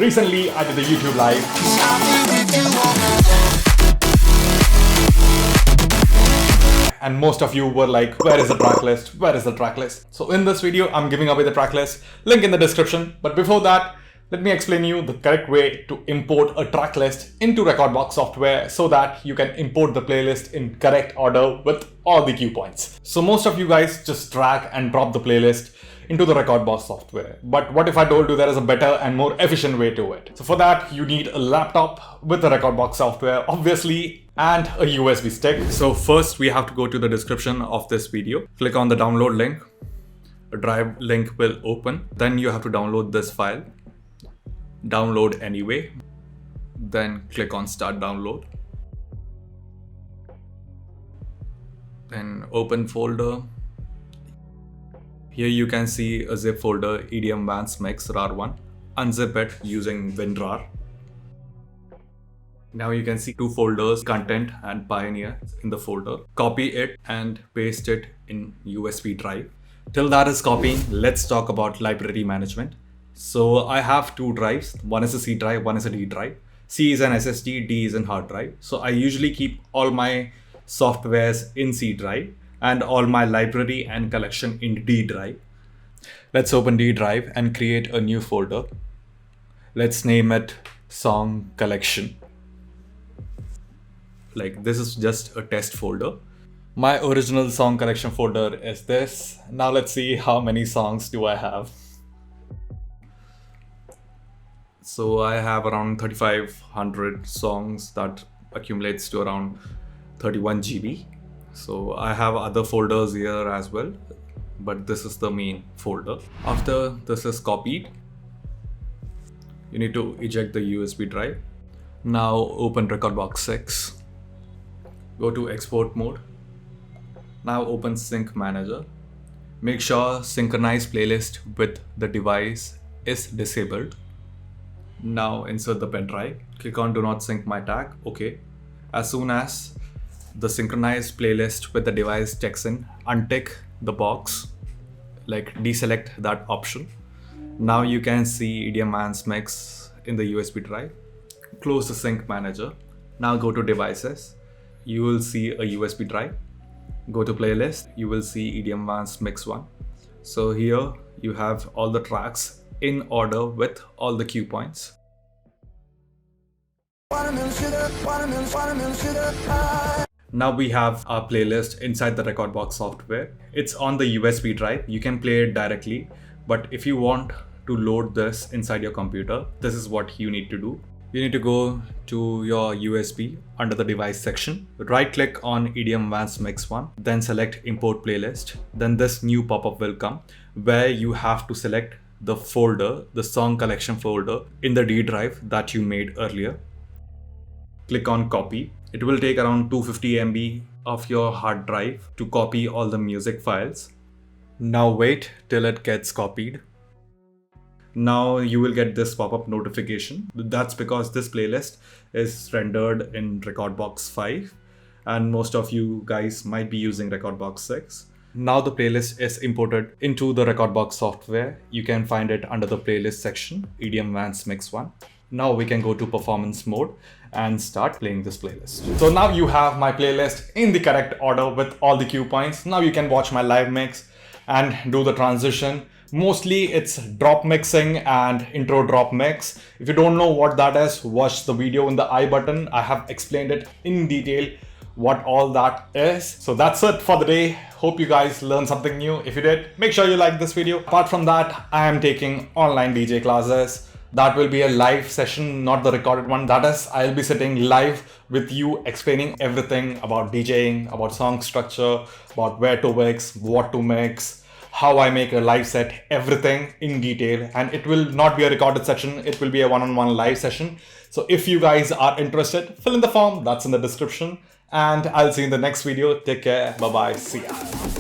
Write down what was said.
Recently, I did a YouTube live. And most of you were like, where is the track list? Where is the track list? So in this video, I'm giving away the track list. Link in the description. But before that, let me explain you the correct way to import a track list into REKORDBOX software so that you can import the playlist in correct order with all the cue points. So most of you guys just drag and drop the playlist into the REKORDBOX software. But what if I told you there is a better and more efficient way to it? So for that, you need a laptop with the REKORDBOX software, obviously, and a USB stick. So first we have to go to the description of this video. Click on the download link. A drive link will open. Then you have to download this file. Download anyway. Then click on start download. Then open folder. Here you can see a zip folder, EDM Vans Mix RAR1. Unzip it using WinRAR. Now you can see two folders, Content and Pioneer in the folder. Copy it and paste it in USB drive. Till that is copying, let's talk about library management. So I have two drives. One is a C drive, one is a D drive. C is an SSD, D is an hard drive. So I usually keep all my softwares in C drive and all my library and collection in D drive. Let's open D drive and create a new folder. Let's name it Song Collection. Like this is just a test folder. My original song collection folder is this. Now let's see how many songs do I have. So I have around 3,500 songs that accumulates to around 31 GB. So I have other folders here as well, but this is the main folder. After this is copied, you need to eject the USB drive. Now open REKORDBOX 6. Go to export mode. Now open Sync Manager. Make sure synchronize playlist with the device is disabled. Now insert the pen drive. Click on Do Not Sync My tag. Okay. As soon as the synchronized playlist with the device checks in, untick the box, like deselect that option. Now you can see EDM Vans Mix in the USB drive. Close the Sync Manager. Now go to Devices. You will see a USB drive. Go to Playlist. You will see EDM Vans Mix 1. So here you have all the tracks in order with all the cue points. Now we have our playlist inside the REKORDBOX software. It's on the USB drive. You can play it directly, but if you want to load this inside your computer, this is what you need to do. You need to go to your USB under the device section. Right click on EDM Vans Mix 1, then select import playlist. Then this new pop-up will come where you have to select the folder, the song collection folder in the D drive that you made earlier. Click on copy. It will take around 250 MB of your hard drive to copy all the music files. Now wait till it gets copied. Now you will get this pop-up notification. That's because this playlist is rendered in REKORDBOX 5 and most of you guys might be using REKORDBOX 6. Now the playlist is imported into the REKORDBOX software. You can find it under the playlist section, EDM Vans Mix 1. Now we can go to performance mode and start playing this playlist. So now you have my playlist in the correct order with all the cue points. Now you can watch my live mix and do the transition. Mostly it's drop mixing and intro drop mix. If you don't know what that is, watch the video in the I button. I have explained it in detail what all that is. So that's it for the day. Hope you guys learned something new. If you did, make sure you like this video. Apart from that, I am taking online DJ classes. That will be a live session, not the recorded one. That is, I'll be sitting live with you explaining everything about DJing, about song structure, about where to mix, what to mix, how I make a live set, everything in detail. And it will not be a recorded session. It will be a one-on-one live session. So if you guys are interested, fill in the form. That's in the description. And I'll see you in the next video. Take care. Bye-bye. See ya.